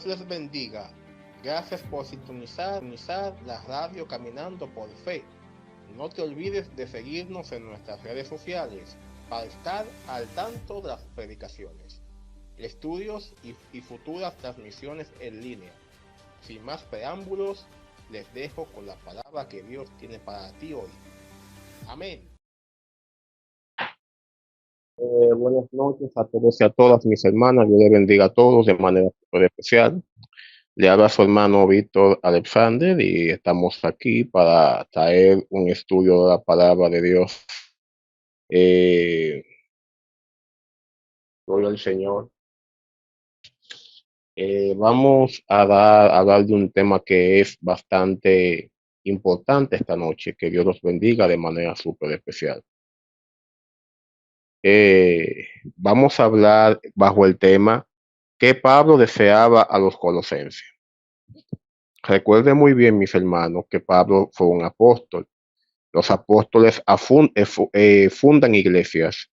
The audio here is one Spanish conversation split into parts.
les bendiga. Gracias por sintonizar la radio Caminando por Fe. No te olvides de seguirnos en nuestras redes sociales para estar al tanto de las predicaciones, estudios y futuras transmisiones en línea. Sin más preámbulos, les dejo con la palabra que Dios tiene para ti hoy. Amén. Buenas noches a todos y a todas mis hermanas. Dios les bendiga a todos de manera super especial. Le habla su hermano Víctor Alexander y estamos aquí para traer un estudio de la palabra de Dios. Gloria al Señor. Vamos a hablar de un tema que es bastante importante esta noche. Que Dios los bendiga de manera súper especial. Vamos a hablar bajo el tema que Pablo deseaba a los colosenses. Recuerden muy bien, mis hermanos, que Pablo fue un apóstol. Los apóstoles fundan iglesias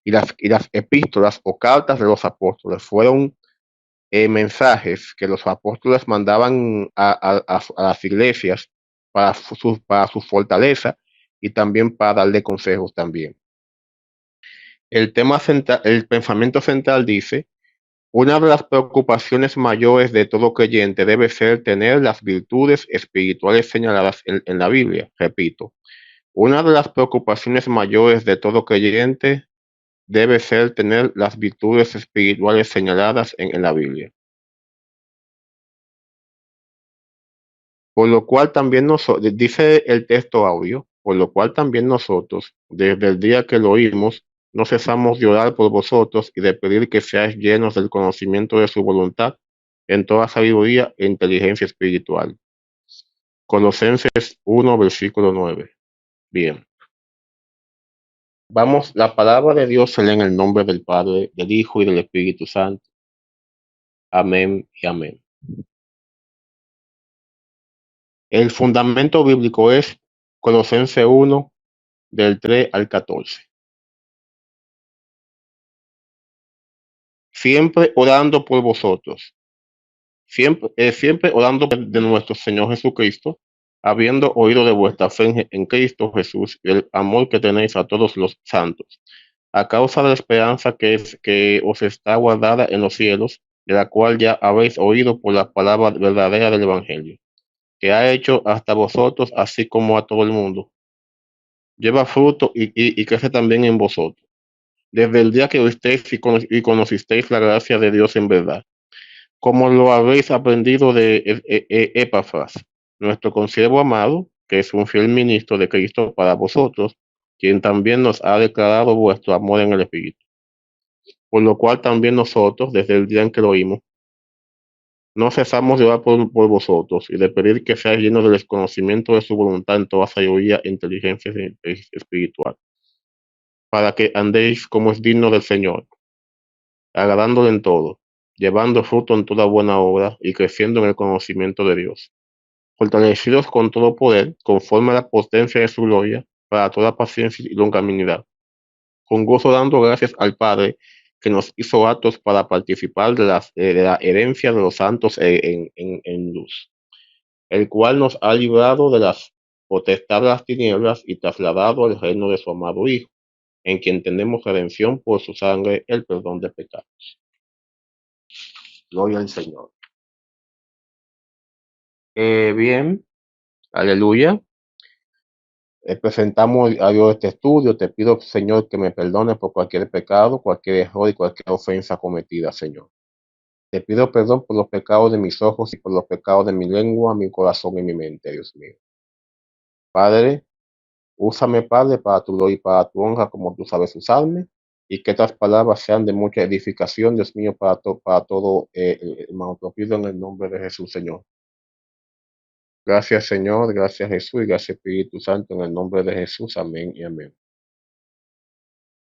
y las epístolas o cartas de los apóstoles fueron mensajes que los apóstoles mandaban a las iglesias para su fortaleza y también para darle consejos también. El tema central, el pensamiento central dice: una de las preocupaciones mayores de todo creyente debe ser tener las virtudes espirituales señaladas en la Biblia. Repito, una de las preocupaciones mayores de todo creyente debe ser tener las virtudes espirituales señaladas en la Biblia. Por lo cual también dice el texto audio, por lo cual también nosotros, desde el día que lo oímos, no cesamos de orar por vosotros y de pedir que seáis llenos del conocimiento de su voluntad en toda sabiduría e inteligencia espiritual. Colosenses 1, versículo 9. Bien. Vamos, la palabra de Dios se lee en el nombre del Padre, del Hijo y del Espíritu Santo. Amén y amén. El fundamento bíblico es Colosenses 1, del 3 al 14. Siempre orando por vosotros, siempre orando de nuestro Señor Jesucristo, habiendo oído de vuestra fe en Cristo Jesús y el amor que tenéis a todos los santos, a causa de la esperanza que os está guardada en los cielos, de la cual ya habéis oído por la palabra verdadera del Evangelio, que ha hecho hasta vosotros, así como a todo el mundo. Lleva fruto y crece también en vosotros, desde el día que oísteis y conocisteis la gracia de Dios en verdad, como lo habéis aprendido de Epafras, nuestro consiervo amado, que es un fiel ministro de Cristo para vosotros, quien también nos ha declarado vuestro amor en el Espíritu. Por lo cual también nosotros, desde el día en que lo oímos, no cesamos de orar por vosotros y de pedir que seáis llenos del desconocimiento de su voluntad en toda sabiduría e inteligencia espiritual, para que andéis como es digno del Señor, agradándole en todo, llevando fruto en toda buena obra y creciendo en el conocimiento de Dios, fortalecidos con todo poder, conforme a la potencia de su gloria, para toda paciencia y longanimidad, con gozo dando gracias al Padre, que nos hizo aptos para participar de la herencia de los santos en luz, el cual nos ha librado de las potestades de las tinieblas y trasladado al reino de su amado Hijo, en quien tenemos redención por su sangre, el perdón de pecados. Gloria al Señor. Bien, aleluya. Presentamos a Dios este estudio. Te pido, Señor, que me perdones por cualquier pecado, cualquier error y cualquier ofensa cometida, Señor. Te pido perdón por los pecados de mis ojos y por los pecados de mi lengua, mi corazón y mi mente, Dios mío. Padre, úsame, Padre, para tu gloria y para tu honra, como tú sabes usarme, y que estas palabras sean de mucha edificación, Dios mío, para todo hermano. Te pido en el nombre de Jesús, Señor. Gracias, Señor, gracias, Jesús, y gracias, Espíritu Santo, en el nombre de Jesús. Amén y amén.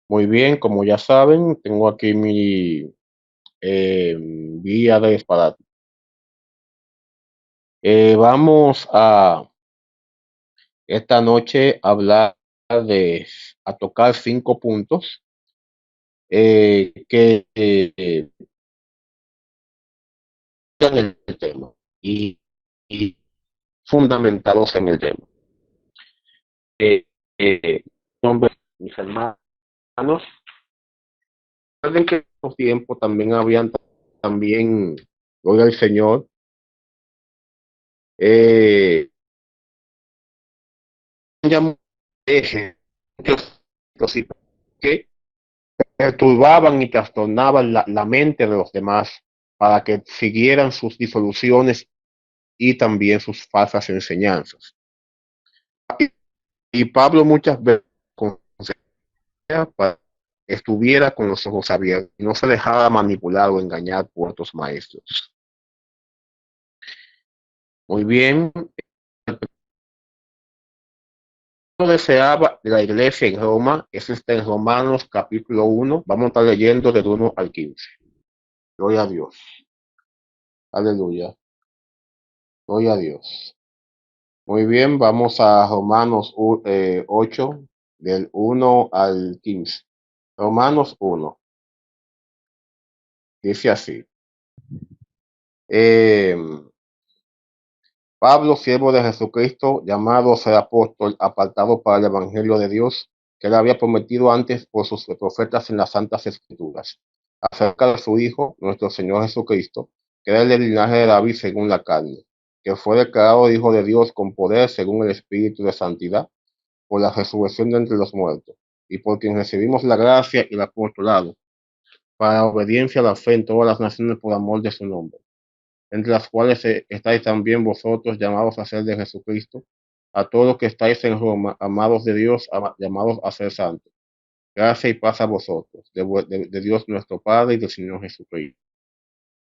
Muy bien, como ya saben, tengo aquí mi guía de disparate. Vamos a esta noche hablar a tocar 5 puntos que en el tema y fundamentados en el tema. Eh, eh, Hombre, mis hermanos, recuerden que en esos tiempos también habían también, gloria al Señor, eh, ya que perturbaban y trastornaban la mente de los demás para que siguieran sus disoluciones y también sus falsas enseñanzas. Y Pablo muchas veces para que estuviera con los ojos abiertos y no se dejaba manipular o engañar por otros maestros. Muy bien, lo deseaba la iglesia en Roma, eso está en Romanos capítulo 1, vamos a estar leyendo del 1 al 15. Gloria a Dios, aleluya, gloria a Dios. Muy bien, vamos a Romanos 8, del 1 al 15. Romanos 1, dice así. Eh, Pablo, siervo de Jesucristo, llamado a ser apóstol, apartado para el Evangelio de Dios, que él había prometido antes por sus profetas en las Santas Escrituras, acerca de su Hijo, nuestro Señor Jesucristo, que era del linaje de David según la carne, que fue declarado Hijo de Dios con poder según el Espíritu de Santidad, por la resurrección de entre los muertos, y por quien recibimos la gracia y el apostolado, para la obediencia a la fe en todas las naciones por amor de su nombre, entre las cuales estáis también vosotros llamados a ser de Jesucristo, a todos los que estáis en Roma, amados de Dios, llamados a ser santos. Gracia y paz a vosotros, de Dios nuestro Padre y del Señor Jesucristo.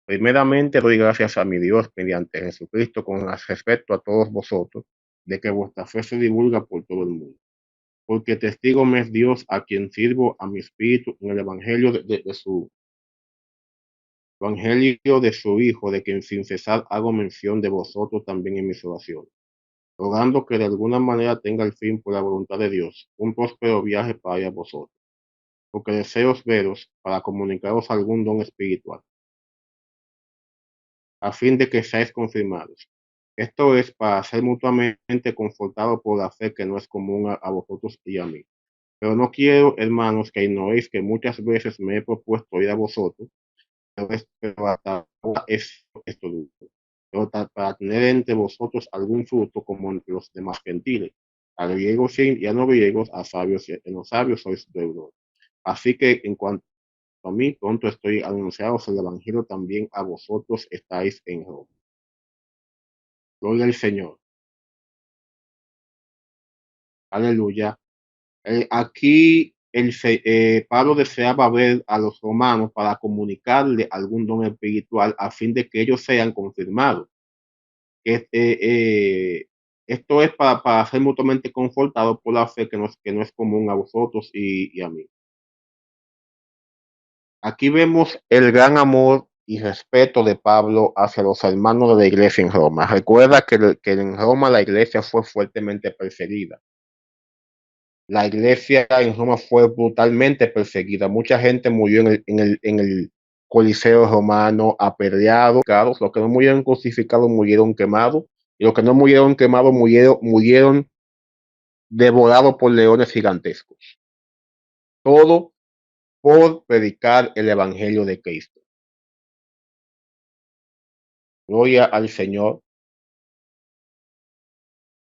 Primeramente doy gracias a mi Dios mediante Jesucristo con respecto a todos vosotros, de que vuestra fe se divulga por todo el mundo. Porque testigo me es Dios a quien sirvo a mi espíritu en el evangelio de su Hijo, de quien sin cesar hago mención de vosotros también en mis oraciones, rogando que de alguna manera tenga el fin por la voluntad de Dios, un próspero viaje para ir a vosotros, porque deseo veros para comunicaros algún don espiritual, a fin de que seáis confirmados. Esto es para ser mutuamente confortados por la fe que no es común a vosotros y a mí. Pero no quiero, hermanos, que ignoréis que muchas veces me he propuesto ir a vosotros, pero hasta ahora es esto duro. Pero para tener entre vosotros algún fruto como entre los demás gentiles, a griegos sí, y a no griegos, a sabios y a no sabios sois deudores. Así que en cuanto a mí, pronto estoy anunciados el evangelio también a vosotros estáis en Roma. Gloria al Señor. Aleluya. Aquí Pablo deseaba ver a los romanos para comunicarle algún don espiritual a fin de que ellos sean confirmados. Eh, eh, eh, Esto es para ser mutuamente confortados por la fe que no es común a vosotros y a mí. Aquí vemos el gran amor y respeto de Pablo hacia los hermanos de la iglesia en Roma. Recuerda que en Roma la iglesia fue fuertemente perseguida. La iglesia en Roma fue brutalmente perseguida. Mucha gente murió en el Coliseo romano, apedreados. Los que no murieron crucificados murieron quemados. Y los que no murieron quemados murieron devorados por leones gigantescos. Todo por predicar el Evangelio de Cristo. Gloria al Señor.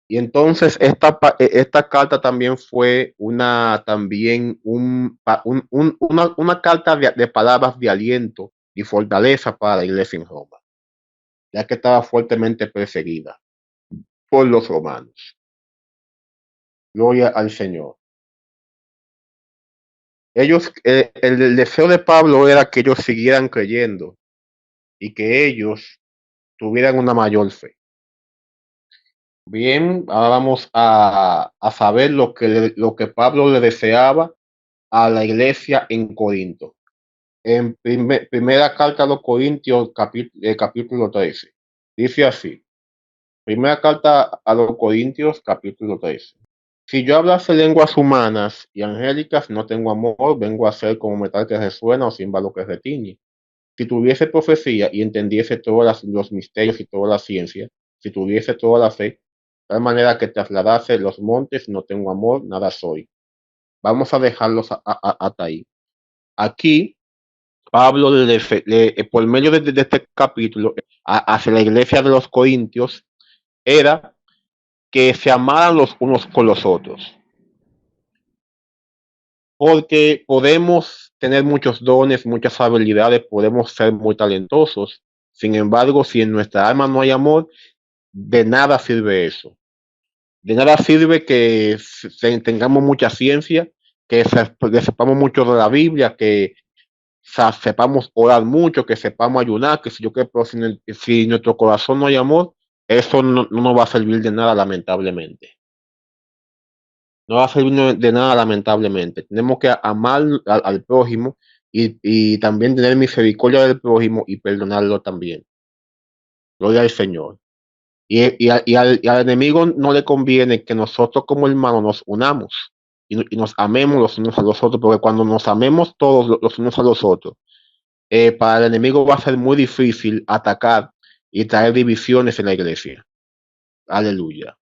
Y entonces esta carta también fue una carta de palabras de aliento y fortaleza para la iglesia en Roma, ya que estaba fuertemente perseguida por los romanos. Gloria al Señor. El deseo de Pablo era que ellos siguieran creyendo y que ellos tuvieran una mayor fe. Bien, ahora vamos a saber lo que Pablo le deseaba a la iglesia en Corinto. En primera carta a los Corintios, capítulo 13. Dice así. Primera carta a los Corintios, capítulo 13. Si yo hablase lenguas humanas y angélicas, no tengo amor, vengo a ser como metal que resuena o címbalo que retiñe. si tuviese profecía y entendiese todos los misterios y toda la ciencia, si tuviese toda la fe, de tal manera que trasladase los montes, no tengo amor, nada soy. Vamos a dejarlos hasta ahí. Aquí, Pablo, por medio de este capítulo, hacia la iglesia de los Corintios, era que se amaran los unos con los otros. Porque podemos tener muchos dones, muchas habilidades, podemos ser muy talentosos. Sin embargo, si en nuestra alma no hay amor, de nada sirve eso. De nada sirve que tengamos mucha ciencia, que sepamos mucho de la Biblia, que sepamos orar mucho, que sepamos ayunar, que si yo creo, pero si nuestro corazón no hay amor, eso no nos va a servir de nada, lamentablemente. No va a servir de nada, lamentablemente. Tenemos que amar al prójimo y también tener misericordia del prójimo y perdonarlo también. Gloria al Señor. Y al enemigo no le conviene que nosotros como hermanos nos unamos y nos amemos los unos a los otros, porque cuando nos amemos todos los unos a los otros, para el enemigo va a ser muy difícil atacar y traer divisiones en la iglesia. Aleluya.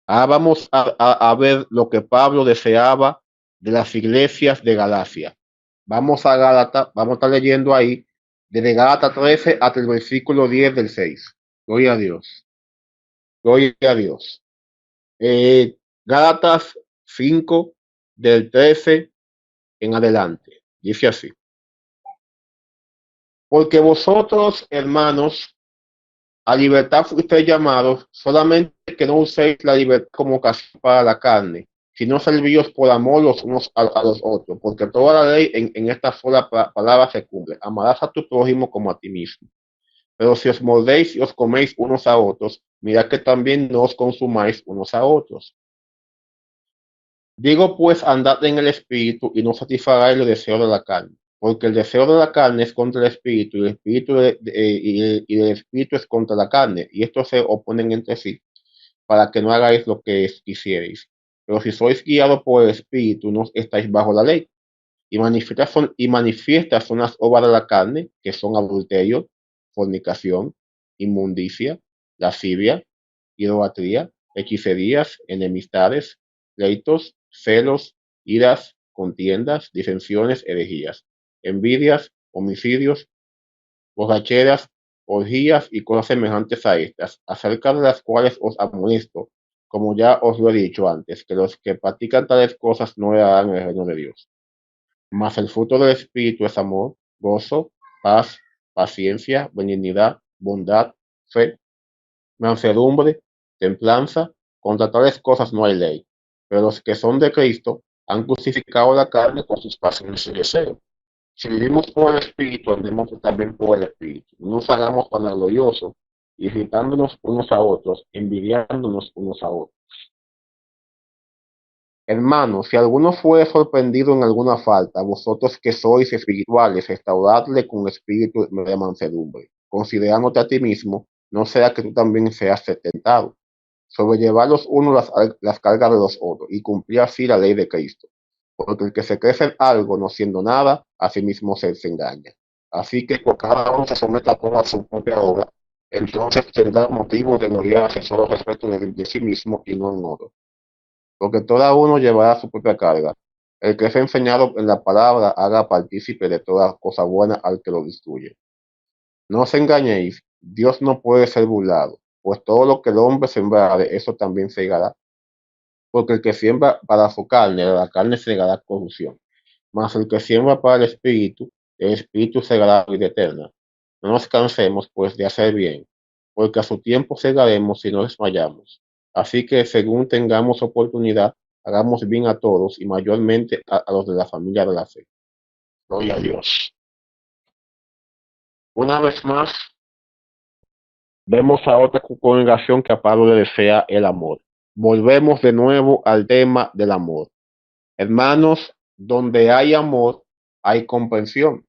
Ahora vamos a ver lo que Pablo deseaba de las iglesias de Galacia. Vamos a Gálatas, vamos a estar leyendo ahí, desde Gálatas 13 hasta el versículo 10 del 6. Gloria a Dios. Gloria a Dios. Gálatas 5, del 13 en adelante. Dice así. Porque vosotros, hermanos, a libertad fuisteis llamados, solamente que no uséis la libertad como ocasión para la carne, sino servíos por amor los unos a los otros, porque toda la ley en esta sola palabra se cumple. Amarás a tu prójimo como a ti mismo. Pero si os mordéis y os coméis unos a otros, mirad que también no os consumáis unos a otros. Digo pues, andad en el espíritu y no satisfagáis el deseo de la carne, porque el deseo de la carne es contra el espíritu y el espíritu y el espíritu es contra la carne, y estos se oponen entre sí, para que no hagáis lo que quisierais. Pero si sois guiados por el espíritu, no estáis bajo la ley. Y manifiestas son las obras de la carne, que son adulterio, fornicación, inmundicia, lascivia, idolatría, hechicerías, enemistades, pleitos, celos, iras, contiendas, disensiones, herejías, envidias, homicidios, borracheras, orgías y cosas semejantes a estas, acerca de las cuales os amonesto, como ya os lo he dicho antes, que los que practican tales cosas no heredarán el reino de Dios. Mas el fruto del Espíritu es amor, gozo, paz, paciencia, benignidad, bondad, fe, mansedumbre, templanza. Contra tales cosas no hay ley. Pero los que son de Cristo han crucificado la carne con sus pasiones y deseos. Si vivimos por el Espíritu, andemos también por el Espíritu. No nos hagamos vanagloriosos, irritándonos unos a otros, envidiándonos unos a otros. Hermanos, si alguno fue sorprendido en alguna falta, vosotros que sois espirituales, restauradle con espíritu de mansedumbre, considerándote a ti mismo, no sea que tú también seas tentado. Sobrellevar los unos las cargas de los otros y cumplir así la ley de Cristo. Porque el que se cree ser algo no siendo nada, a sí mismo se engaña. Así que por cada uno se someta a toda su propia obra, entonces tendrá motivo de gloriarse solo respecto de sí mismo y no en otro, porque todo uno llevará su propia carga. El que es enseñado en la palabra haga partícipe de toda cosa buena al que lo destruye. No os engañéis, Dios no puede ser burlado, pues todo lo que el hombre sembrare, eso también segará. Porque el que siembra para su carne, de la carne segará corrupción. Mas el que siembra para el espíritu segará vida eterna. No nos cansemos, pues, de hacer bien, porque a su tiempo segaremos si no desmayamos. Así que, según tengamos oportunidad, hagamos bien a todos y mayormente a los de la familia de la fe. Gloria a Dios. Una vez más, vemos a otra congregación que a Pablo le desea el amor. Volvemos de nuevo al tema del amor. Hermanos, donde hay amor, hay comprensión.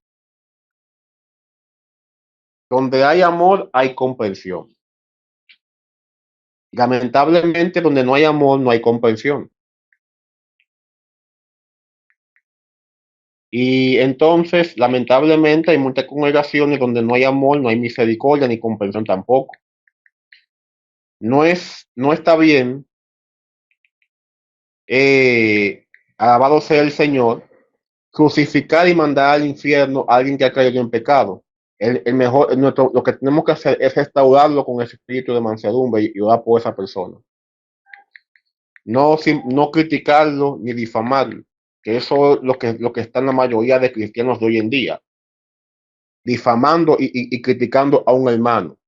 Donde hay amor, hay comprensión. Lamentablemente, donde no hay amor, no hay comprensión. Y entonces, lamentablemente, hay muchas congregaciones donde no hay amor, no hay misericordia ni comprensión tampoco. No está bien, eh, alabado sea el Señor, crucificar y mandar al infierno a alguien que ha caído en pecado. El mejor, lo que tenemos que hacer es restaurarlo con ese espíritu de mansedumbre y orar por esa persona. No criticarlo ni difamarlo, que eso es lo que está en la mayoría de cristianos de hoy en día, difamando y criticando a un hermano,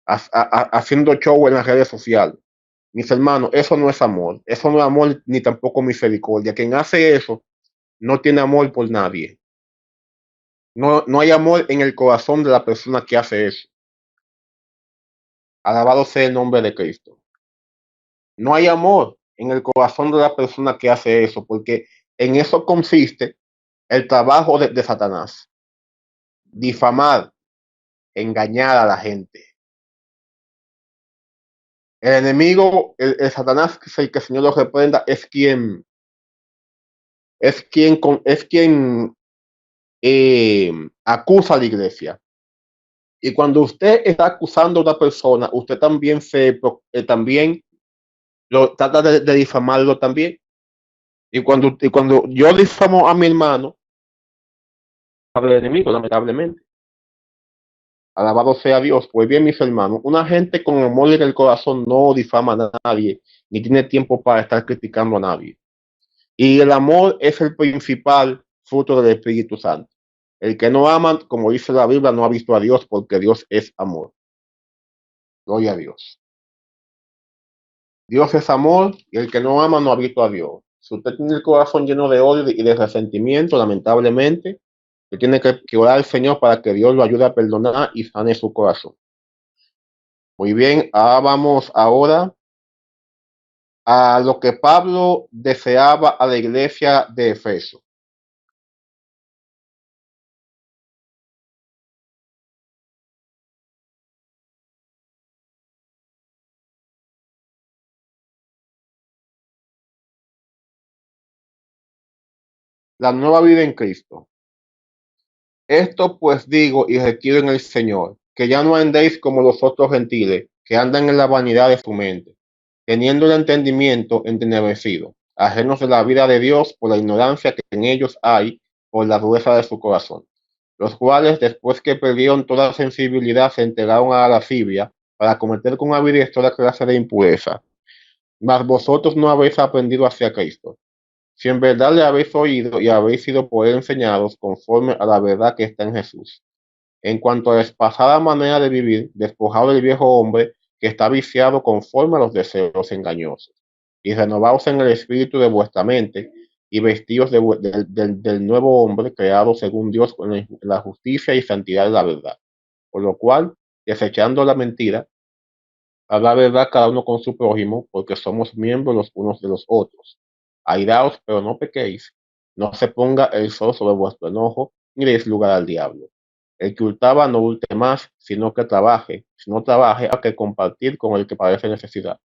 haciendo show en las redes sociales. Mis hermanos, eso no es amor, eso no es amor ni tampoco misericordia. Quien hace eso no tiene amor por nadie. No hay amor en el corazón de la persona que hace eso. Alabado sea el nombre de Cristo. No hay amor en el corazón de la persona que hace eso, porque en eso consiste el trabajo de Satanás. Difamar, engañar a la gente. El enemigo, el Satanás, que el Señor lo reprenda, es quien acusa a la iglesia. Y cuando usted está acusando a una persona, usted también también lo trata de difamarlo también. Y cuando yo difamo a mi hermano, habla el enemigo, lamentablemente. Alabado sea Dios. Pues bien, mis hermanos, una gente con amor en el corazón no difama a nadie, ni tiene tiempo para estar criticando a nadie. Y el amor es el principal fruto del Espíritu Santo. El que no ama, como dice la Biblia, no ha visto a Dios, porque Dios es amor. Gloria a Dios. Dios es amor y el que no ama no ha visto a Dios. Si usted tiene el corazón lleno de odio y de resentimiento, lamentablemente, usted tiene que orar al Señor para que Dios lo ayude a perdonar y sane su corazón. Muy bien, vamos ahora a lo que Pablo deseaba a la iglesia de Efeso. La nueva vida en Cristo. Esto pues digo y requiero en el Señor, que ya no andéis como los otros gentiles, que andan en la vanidad de su mente, teniendo el entendimiento entenebrecido, ajenos de la vida de Dios por la ignorancia que en ellos hay, por la dureza de su corazón, los cuales después que perdieron toda sensibilidad se entregaron a la lascivia para cometer con avidez toda clase de impureza. Mas vosotros no habéis aprendido hacia Cristo, si en verdad le habéis oído y habéis sido por él enseñados conforme a la verdad que está en Jesús. En cuanto a la pasada manera de vivir, despojado del viejo hombre que está viciado conforme a los deseos engañosos, y renovaos en el espíritu de vuestra mente, y vestidos del nuevo hombre creado según Dios con la justicia y santidad de la verdad. Por lo cual, desechando la mentira, habla verdad cada uno con su prójimo, porque somos miembros los unos de los otros. Airaos, pero no pequéis. No se ponga el sol sobre vuestro enojo, ni deis lugar al diablo. El que hurtaba no hurte más, sino que trabaje. Si no trabaje, hay que compartir con el que parece necesidad.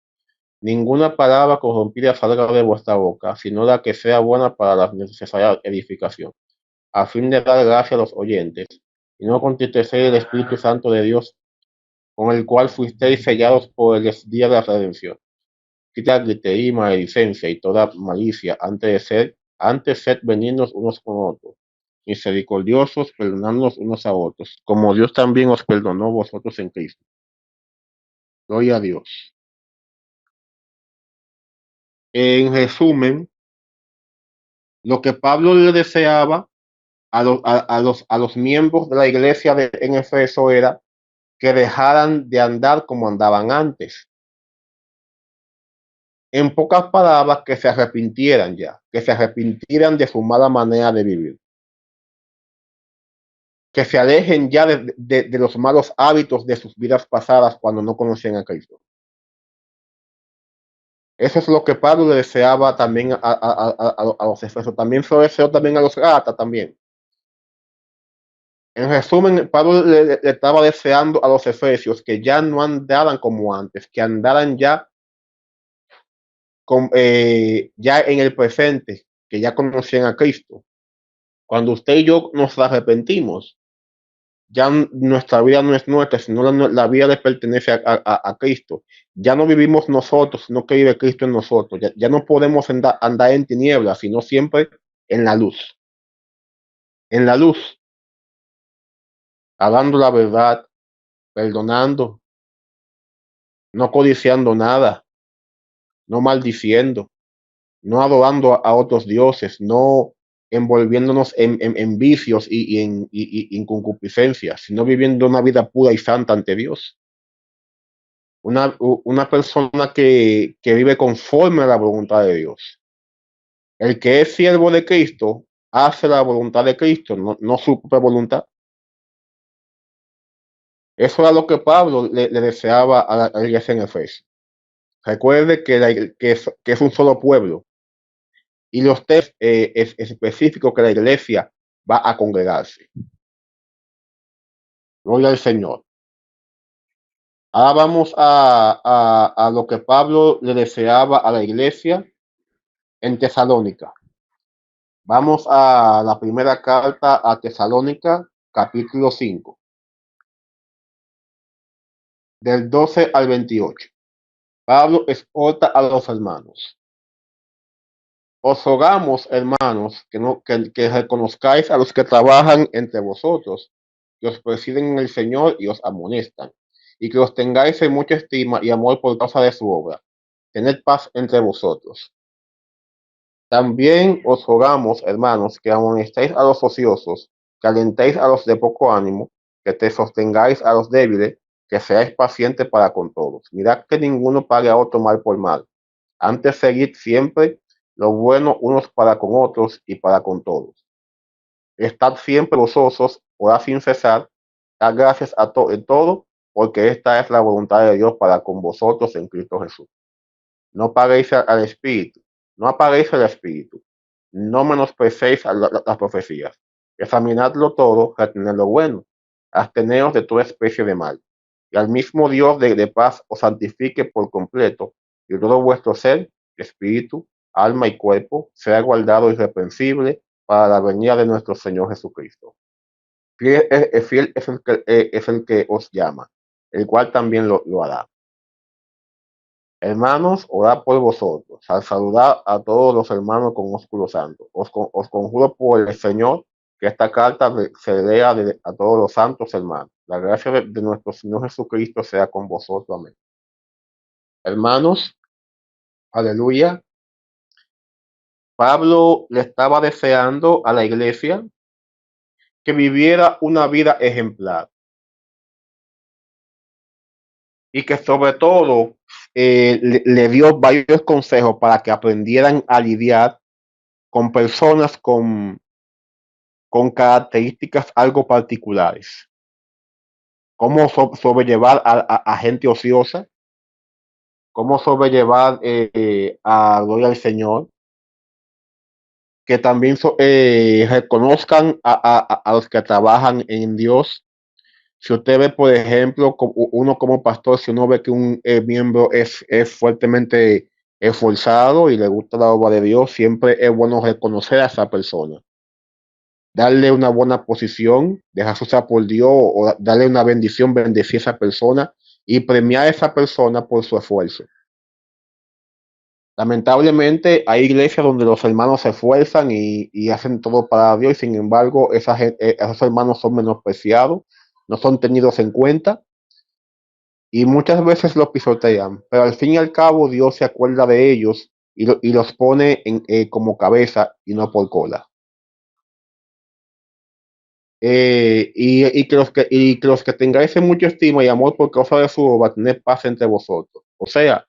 Ninguna palabra corrompida salga de vuestra boca, sino la que sea buena para la necesaria edificación, a fin de dar gracia a los oyentes, y no contristecer el Espíritu Santo de Dios, con el cual fuisteis sellados por el día de la redención. Quitad gritería y maledicencia y toda malicia, antes sed benignos unos con otros, misericordiosos, perdonándonos unos a otros, como Dios también os perdonó vosotros en Cristo. Gloria a Dios. En resumen, lo que Pablo le deseaba a los miembros de la iglesia en Efeso era que dejaran de andar como andaban antes. En pocas palabras, que se arrepintieran ya, que se arrepintieran de su mala manera de vivir, que se alejen ya de los malos hábitos de sus vidas pasadas cuando no conocían a Cristo. Eso es lo que Pablo le deseaba también a los efesios. También se lo deseó también a los Gálatas también. En resumen, Pablo le estaba deseando a los efesios que ya no andaran como antes, que andaran ya en el presente, que ya conocían a Cristo. Cuando usted y yo nos arrepentimos, ya nuestra vida no es nuestra, sino la vida le pertenece a Cristo. Ya no vivimos nosotros, sino que vive Cristo en nosotros. Ya no podemos andar en tinieblas, sino siempre en la luz. En la luz, hablando la verdad, perdonando, no codiciando nada, no maldiciendo, no adorando a otros dioses, no envolviéndonos en vicios y en concupiscencias, sino viviendo una vida pura y santa ante Dios. Una persona que vive conforme a la voluntad de Dios. El que es siervo de Cristo hace la voluntad de Cristo, no su propia voluntad. Eso era lo que Pablo le deseaba a la iglesia en Efesios. Recuerde que es un solo pueblo y los textos específicos que la iglesia va a congregarse. Gloria al Señor. Ahora vamos a lo que Pablo le deseaba a la iglesia en Tesalónica. Vamos a la primera carta a Tesalónica, capítulo 5, del 12 al 28. Pablo exhorta a los hermanos. Os rogamos, hermanos, que reconozcáis a los que trabajan entre vosotros, que os presiden en el Señor y os amonestan, y que os tengáis en mucha estima y amor por causa de su obra. Tened paz entre vosotros. También os rogamos, hermanos, que amonestéis a los ociosos, que alentéis a los de poco ánimo, que te sostengáis a los débiles, que seáis pacientes para con todos. Mirad que ninguno pague a otro mal por mal. Antes seguid siempre lo bueno unos para con otros y para con todos. Estad siempre gozosos, orad sin cesar, dad gracias en todo, porque esta es la voluntad de Dios para con vosotros en Cristo Jesús. No paguéis al Espíritu, no apaguéis el Espíritu, no menosprecéis las profecías. Examinadlo todo, retened lo bueno, absteneos de toda especie de mal. Y al mismo Dios de paz os santifique por completo, y todo vuestro ser, espíritu, alma y cuerpo, sea guardado irreprensible para la venida de nuestro Señor Jesucristo. Fiel es el que os llama, el cual también lo hará. Hermanos, orad por vosotros. Al saludar a todos los hermanos con ósculo santo. Os conjuro por el Señor que esta carta se lea a todos los santos hermanos. La gracia de nuestro Señor Jesucristo sea con vosotros. Amén. Hermanos, aleluya. Pablo le estaba deseando a la iglesia que viviera una vida ejemplar y que sobre todo le dio varios consejos para que aprendieran a lidiar con personas con características algo particulares. Cómo sobrellevar a gente ociosa, cómo sobrellevar a gloria al Señor, que también reconozcan a los que trabajan en Dios. Si usted ve, por ejemplo, uno como pastor, si uno ve que un miembro es fuertemente esforzado y le gusta la obra de Dios, siempre es bueno reconocer a esa persona, darle una buena posición, dejarse usar por Dios o darle una bendición, bendecir a esa persona y premiar a esa persona por su esfuerzo. Lamentablemente hay iglesias donde los hermanos se esfuerzan y hacen todo para Dios y sin embargo esos hermanos son menospreciados, no son tenidos en cuenta y muchas veces los pisotean, pero al fin y al cabo Dios se acuerda de ellos y los pone como cabeza y no por cola. Y que los que tengáis mucha estima y amor por causa de su obra, tener paz entre vosotros. O sea,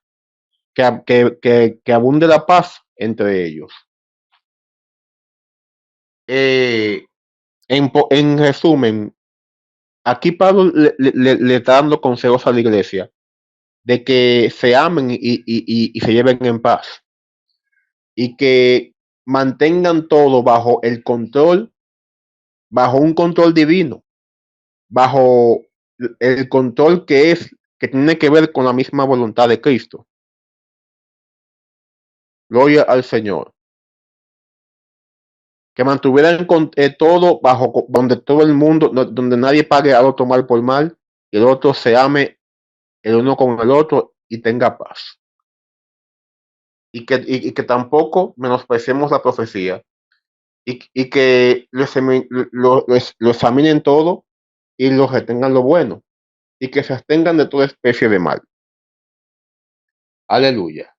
que abunde la paz entre ellos. Eh, en resumen, aquí Pablo le está dando consejos a la iglesia de que se amen y se lleven en paz y que mantengan todo bajo un control divino, bajo el control que tiene que ver con la misma voluntad de Cristo. Gloria al Señor. que mantuvieran todo bajo donde todo el mundo, donde nadie pague al otro mal por mal, y el otro se ame el uno con el otro y tenga paz. Y que tampoco menosprecemos la profecía, y que lo examinen todo y lo retengan lo bueno, y que se abstengan de toda especie de mal. Aleluya.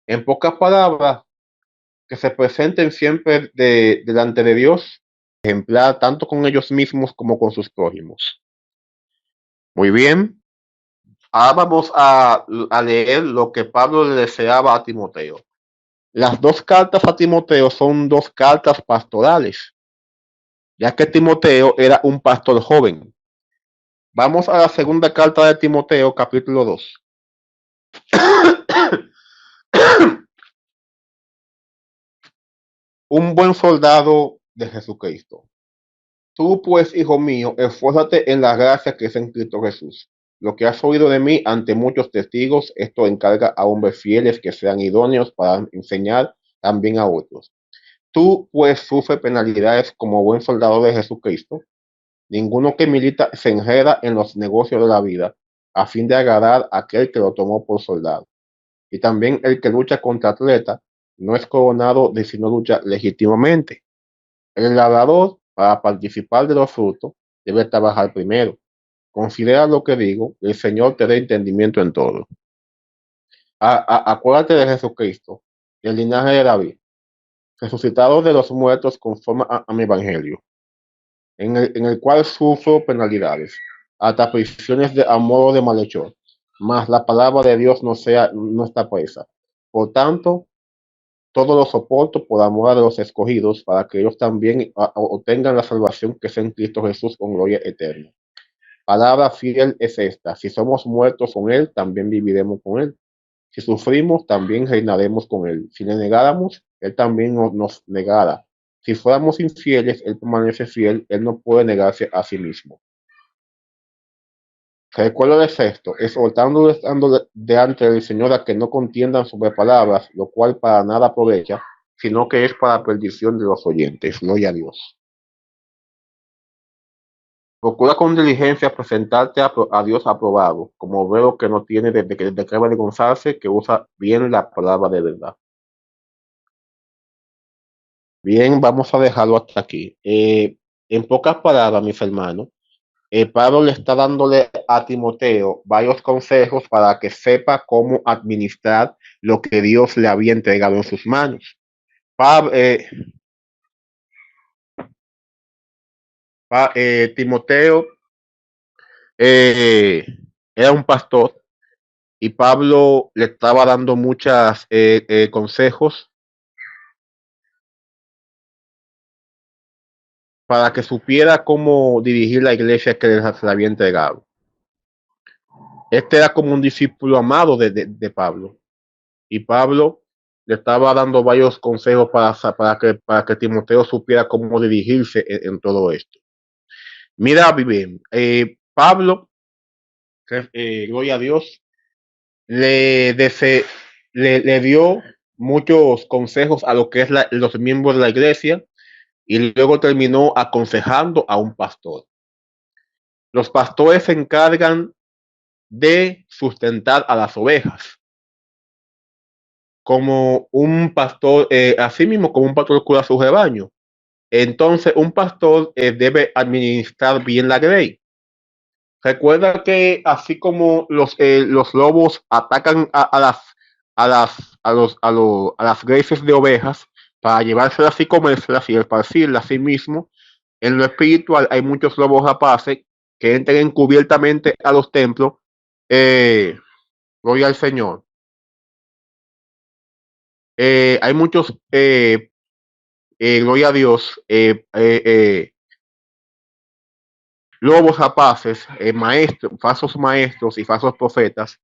En pocas palabras, que se presenten siempre delante de Dios, ejemplar tanto con ellos mismos como con sus prójimos. Muy bien. Ahora vamos a leer lo que Pablo le deseaba a Timoteo. Las dos cartas a Timoteo son dos cartas pastorales, ya que Timoteo era un pastor joven. Vamos a la segunda carta de Timoteo, capítulo 2. Un buen soldado de Jesucristo. Tú, pues, hijo mío, esfuérzate en la gracia que es en Cristo Jesús. Lo que has oído de mí ante muchos testigos, esto encarga a hombres fieles que sean idóneos para enseñar también a otros. Tú, pues, sufre penalidades como buen soldado de Jesucristo. Ninguno que milita se enreda en los negocios de la vida, a fin de agradar a aquel que lo tomó por soldado. Y también el que lucha contra atleta no es coronado de si no lucha legítimamente. El labrador, para participar de los frutos, debe trabajar primero. Considera lo que digo, el Señor te dé entendimiento en todo. Acuérdate de Jesucristo, del linaje de David, resucitado de los muertos conforme a mi evangelio, en el cual sufro penalidades, hasta prisiones de amor de malhechor, mas la palabra de Dios no está presa. Por tanto, todo lo soporto por amor de los escogidos, para que ellos también obtengan la salvación que es en Cristo Jesús con gloria eterna. Palabra fiel es esta: si somos muertos con Él, también viviremos con Él. Si sufrimos, también reinaremos con Él. Si le negáramos, Él también nos negará. Si fuéramos infieles, Él permanece fiel, Él no puede negarse a sí mismo. Recuérdenles esto, exhortándoles delante del Señor a que no contiendan sobre palabras, lo cual para nada aprovecha, sino que es para perdición de los oyentes. Gloria a Dios. Procura con diligencia presentarte a Dios aprobado, como veo que no tiene desde que avergonzarse, que usa bien la palabra de verdad. Bien, vamos a dejarlo hasta aquí. En pocas palabras, mis hermanos, Pablo le está dándole a Timoteo varios consejos para que sepa cómo administrar lo que Dios le había entregado en sus manos. Timoteo eh, era un pastor, y Pablo le estaba dando muchos consejos para que supiera cómo dirigir la iglesia que se le había entregado. Este era como un discípulo amado de Pablo, y Pablo le estaba dando varios consejos para que Timoteo supiera cómo dirigirse en todo esto. Mira bien, Pablo, gloria a Dios, le, le dio muchos consejos a lo que es los miembros de la iglesia, y luego terminó aconsejando a un pastor. Los pastores se encargan de sustentar a las ovejas, como un pastor, así mismo como un pastor cuida su rebaño. Entonces, un pastor debe administrar bien la grey. Recuerda que así como los lobos atacan a las greces de ovejas para llevárselas y comérselas y esparcirlas a sí mismo, en lo espiritual hay muchos lobos rapaces que entran encubiertamente a los templos. Gloria al Señor. Hay muchos, gloria a Dios, lobos rapaces, falsos maestros y falsos profetas,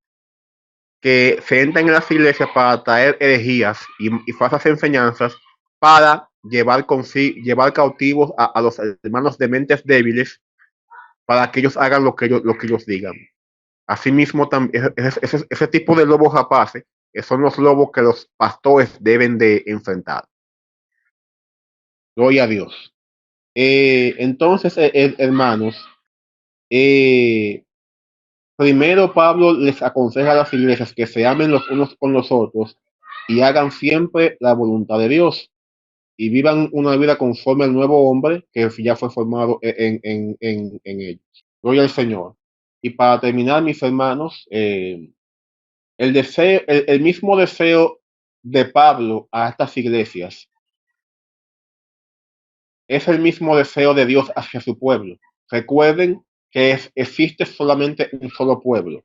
que se entran en las iglesias para traer herejías y falsas enseñanzas, para llevar cautivos a los hermanos de mentes débiles, para que ellos hagan lo que ellos digan. Asimismo, también ese tipo de lobos rapaces son los lobos que los pastores deben de enfrentar. Gloria a Dios. Entonces, hermanos, eh, primero Pablo les aconseja a las iglesias que se amen los unos con los otros y hagan siempre la voluntad de Dios y vivan una vida conforme al nuevo hombre que ya fue formado en ellos. Gloria al Señor. Y para terminar, mis hermanos, el mismo deseo de Pablo a estas iglesias es el mismo deseo de Dios hacia su pueblo. Recuerden que existe solamente un solo pueblo.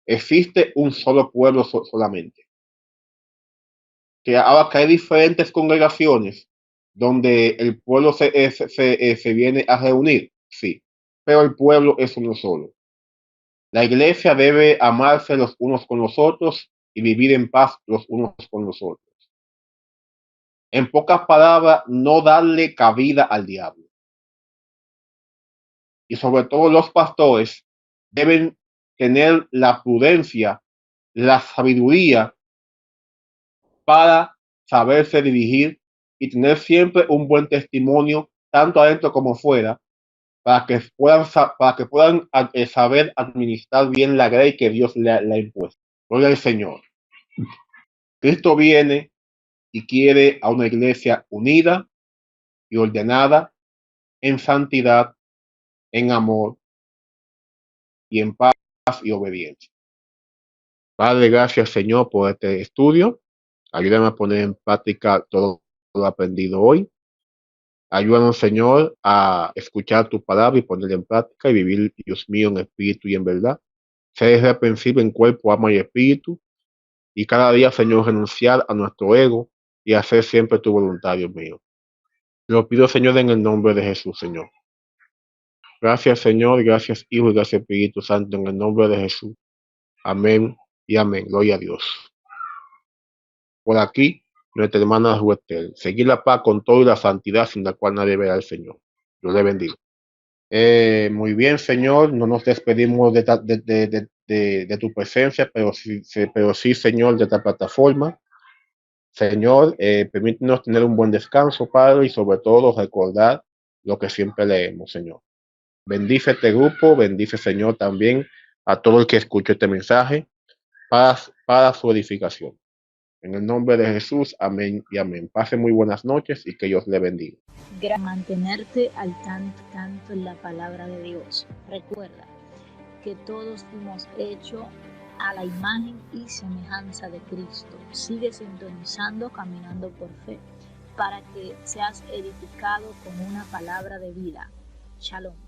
Existe un solo pueblo solamente. Que ahora que hay diferentes congregaciones donde el pueblo se viene a reunir, sí, pero el pueblo es uno solo. La iglesia debe amarse los unos con los otros y vivir en paz los unos con los otros. En pocas palabras, no darle cabida al diablo. Y sobre todo los pastores deben tener la prudencia, la sabiduría para saberse dirigir y tener siempre un buen testimonio, tanto adentro como fuera, para que puedan saber administrar bien la ley que Dios le ha impuesto. Gloria al Señor. Cristo viene y quiere a una iglesia unida y ordenada en santidad, en amor y en paz y obediencia. Padre, gracias Señor por este estudio. Ayúdame a poner en práctica todo lo aprendido hoy. Ayúdanos, Señor, a escuchar tu palabra y ponerla en práctica y vivir, Dios mío, en espíritu y en verdad. Ser irreprensible en cuerpo, alma y espíritu. Y cada día, Señor, renunciar a nuestro ego y hacer siempre tu voluntad, Dios mío. Lo pido, Señor, en el nombre de Jesús, Señor. Gracias, Señor, gracias, Hijo, y gracias, Espíritu Santo, en el nombre de Jesús. Amén y amén. Gloria a Dios. Por aquí, nuestra hermana Juetel. Seguir la paz con todo y la santidad sin la cual nadie verá al Señor. Dios le bendiga. Muy bien, Señor, no nos despedimos de tu presencia, pero sí, Señor, de esta plataforma. Señor, permítenos tener un buen descanso, Padre, y sobre todo recordar lo que siempre leemos, Señor. Bendice este grupo, bendice, Señor, también a todo el que escuche este mensaje para su edificación. En el nombre de Jesús, amén y amén. Pase muy buenas noches y que Dios le bendiga. Mantenerte al tanto en la palabra de Dios. Recuerda que todos fuimos hechos a la imagen y semejanza de Cristo. Sigue sintonizando, caminando por fe, para que seas edificado con una palabra de vida. Shalom.